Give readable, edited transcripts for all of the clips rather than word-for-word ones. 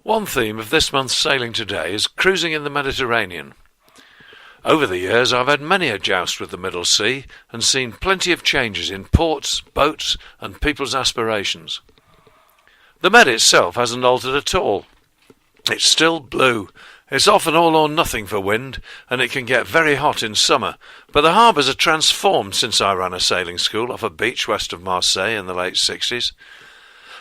One theme of this month's Sailing Today is cruising in the Mediterranean. Over the years I've had many a joust with the Middle Sea and seen plenty of changes in ports, boats and people's aspirations. The Med itself hasn't altered at all. It's still blue. It's often all or nothing for wind, and it can get very hot in summer, but the harbours are transformed since I ran a sailing school off a beach west of Marseille in the late 60s.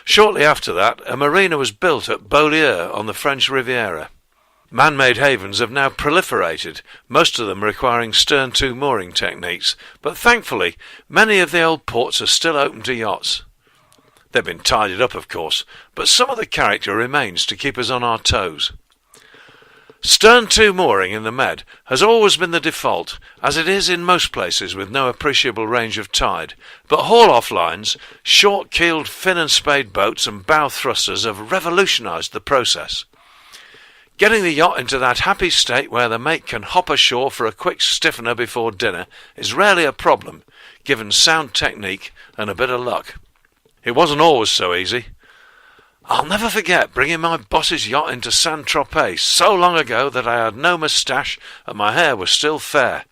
Shortly after that, a marina was built at Beaulieu on the French Riviera. Man-made havens have now proliferated, most of them requiring stern-to mooring techniques, but thankfully many of the old ports are still open to yachts. They've been tidied up, of course, but some of the character remains to keep us on our toes. Stern-to mooring in the Med has always been the default, as it is in most places with no appreciable range of tide, but haul-off lines, short-keeled fin and spade boats and bow thrusters have revolutionised the process. Getting the yacht into that happy state where the mate can hop ashore for a quick stiffener before dinner is rarely a problem, given sound technique and a bit of luck. It wasn't always so easy. I'll never forget bringing my boss's yacht into Saint-Tropez so long ago that I had no moustache and my hair was still fair.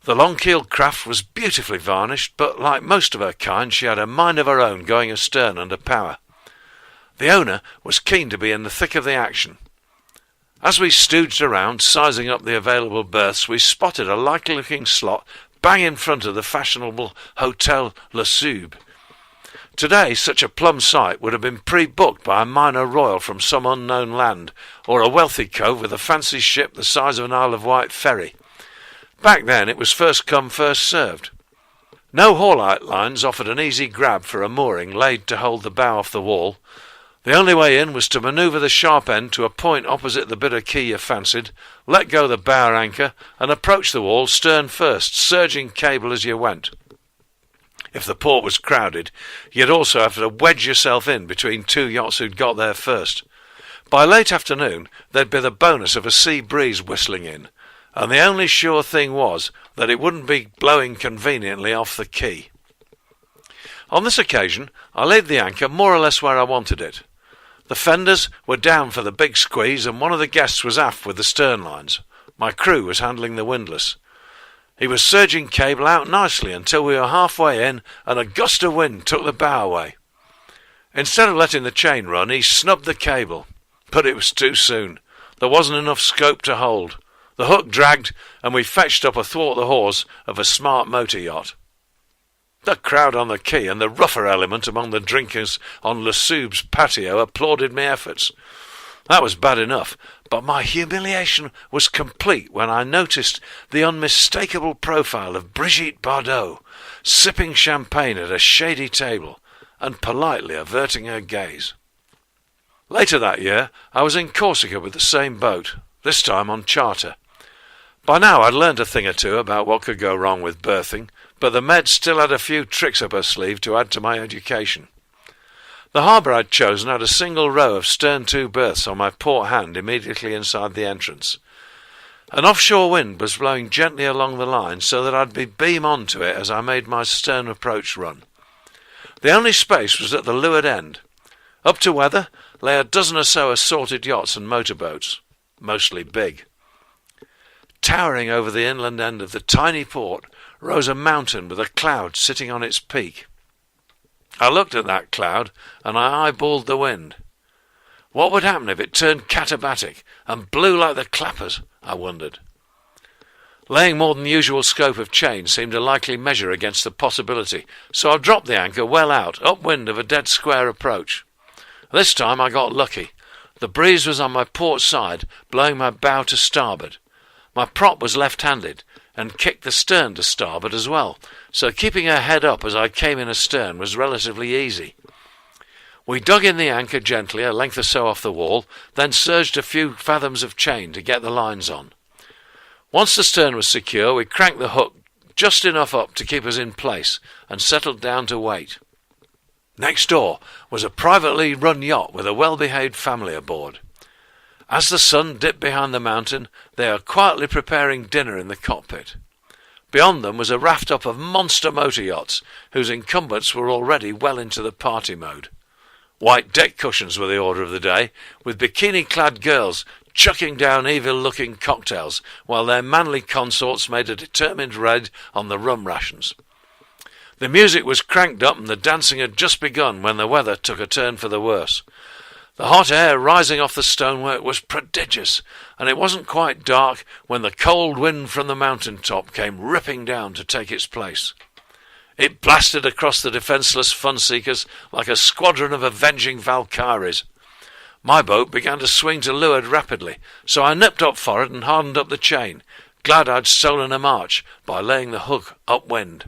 The long-keeled craft was beautifully varnished, but like most of her kind she had a mind of her own going astern under power. The owner was keen to be in the thick of the action. As we stooged around, sizing up the available berths, we spotted a likely-looking slot bang in front of the fashionable Hotel Le Sub. Today, such a plum site would have been pre-booked by a minor royal from some unknown land, or a wealthy cove with a fancy ship the size of an Isle of Wight ferry. Back then it was first come, first served. No haulite lines offered an easy grab for a mooring laid to hold the bow off the wall. The only way in was to manoeuvre the sharp end to a point opposite the bit of quay you fancied, let go the bower anchor, and approach the wall stern first, surging cable as you went. If the port was crowded, you'd also have to wedge yourself in between two yachts who'd got there first. By late afternoon, there'd be the bonus of a sea breeze whistling in, and the only sure thing was that it wouldn't be blowing conveniently off the quay. On this occasion, I laid the anchor more or less where I wanted it. The fenders were down for the big squeeze, and one of the guests was aft with the stern lines. My crew was handling the windlass. He was surging cable out nicely until we were halfway in and a gust of wind took the bow away. Instead of letting the chain run, he snubbed the cable. But it was too soon. There wasn't enough scope to hold. The hook dragged and we fetched up athwart the hawse of a smart motor yacht. The crowd on the quay and the rougher element among the drinkers on Le Sub's patio applauded my efforts. That was bad enough, but my humiliation was complete when I noticed the unmistakable profile of Brigitte Bardot, sipping champagne at a shady table and politely averting her gaze. Later that year, I was in Corsica with the same boat, this time on charter. By now I'd learned a thing or two about what could go wrong with berthing, but the Med still had a few tricks up her sleeve to add to my education. The harbour I'd chosen had a single row of stern-to berths on my port hand immediately inside the entrance. An offshore wind was blowing gently along the line so that I'd be beam on to it as I made my stern approach run. The only space was at the leeward end. Up to weather lay a dozen or so assorted yachts and motorboats, mostly big. Towering over the inland end of the tiny port rose a mountain with a cloud sitting on its peak. I looked at that cloud and I eyeballed the wind. What would happen if it turned katabatic and blew like the clappers, I wondered. Laying more than usual scope of chain seemed a likely measure against the possibility, so I dropped the anchor well out, upwind of a dead square approach. This time I got lucky. The breeze was on my port side, blowing my bow to starboard. My prop was left-handed, and kicked the stern to starboard as well, so keeping her head up as I came in astern was relatively easy. We dug in the anchor gently a length or so off the wall, then surged a few fathoms of chain to get the lines on. Once the stern was secure, we cranked the hook just enough up to keep us in place, and settled down to wait. Next door was a privately run yacht with a well-behaved family aboard. As the sun dipped behind the mountain, they were quietly preparing dinner in the cockpit. Beyond them was a raft-up of monster motor yachts, whose incumbents were already well into the party mode. White deck cushions were the order of the day, with bikini-clad girls chucking down evil-looking cocktails while their manly consorts made a determined raid on the rum rations. The music was cranked up and the dancing had just begun when the weather took a turn for the worse. The hot air rising off the stonework was prodigious, and it wasn't quite dark when the cold wind from the mountain top came ripping down to take its place. It blasted across the defenceless fun-seekers like a squadron of avenging Valkyries. My boat began to swing to leeward rapidly, so I nipped up for it and hardened up the chain, glad I'd stolen a march by laying the hook upwind.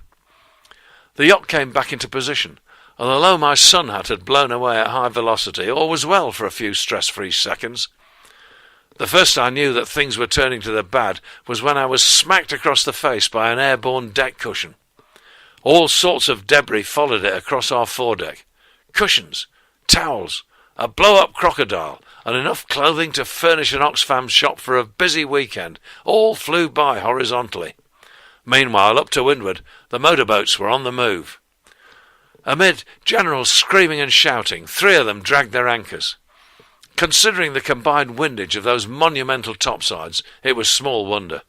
The yacht came back into position, and although my sun hat had blown away at high velocity, all was well for a few stress-free seconds. The first I knew that things were turning to the bad was when I was smacked across the face by an airborne deck cushion. All sorts of debris followed it across our foredeck. Cushions, towels, a blow-up crocodile, and enough clothing to furnish an Oxfam shop for a busy weekend, all flew by horizontally. Meanwhile, up to windward, the motorboats were on the move. Amid general screaming and shouting, 3 of them dragged their anchors. Considering the combined windage of those monumental topsides, it was small wonder.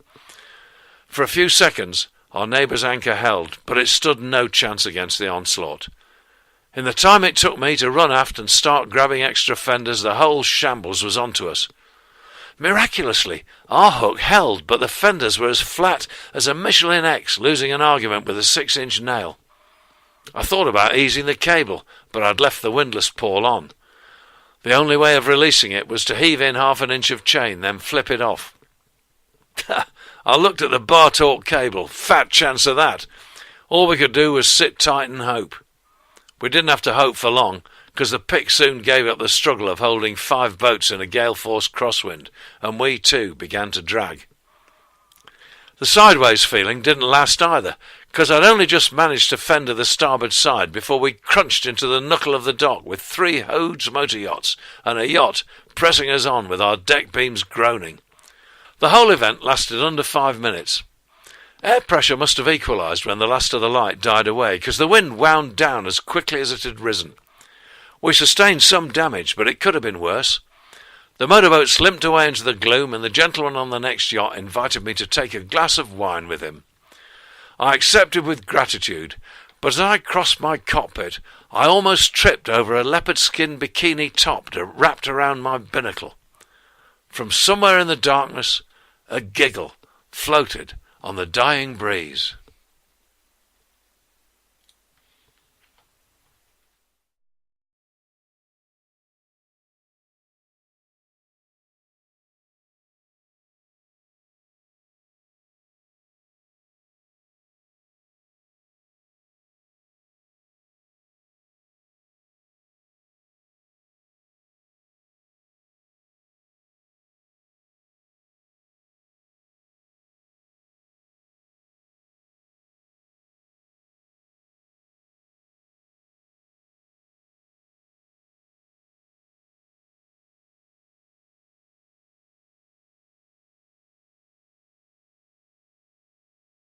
For a few seconds, our neighbour's anchor held, but it stood no chance against the onslaught. In the time it took me to run aft and start grabbing extra fenders, the whole shambles was onto us. Miraculously, our hook held, but the fenders were as flat as a Michelin X losing an argument with a 6-inch nail. I thought about easing the cable, but I'd left the windlass pawl on. The only way of releasing it was to heave in 1/2 inch of chain, then flip it off. I looked at the bar-taut cable. Fat chance of that. All we could do was sit tight and hope. We didn't have to hope for long, because the pick soon gave up the struggle of holding 5 boats in a gale-force crosswind, and we too began to drag. The sideways feeling didn't last either, because I'd only just managed to fender the starboard side before we crunched into the knuckle of the dock with 3 Hodes motor yachts and a yacht pressing us on with our deck beams groaning. The whole event lasted under 5 minutes. Air pressure must have equalised when the last of the light died away, because the wind wound down as quickly as it had risen. We sustained some damage, but it could have been worse. The motorboat slipped away into the gloom, and the gentleman on the next yacht invited me to take a glass of wine with him. I accepted with gratitude, but as I crossed my cockpit, I almost tripped over a leopard-skin bikini top wrapped around my binnacle. From somewhere in the darkness, a giggle floated on the dying breeze.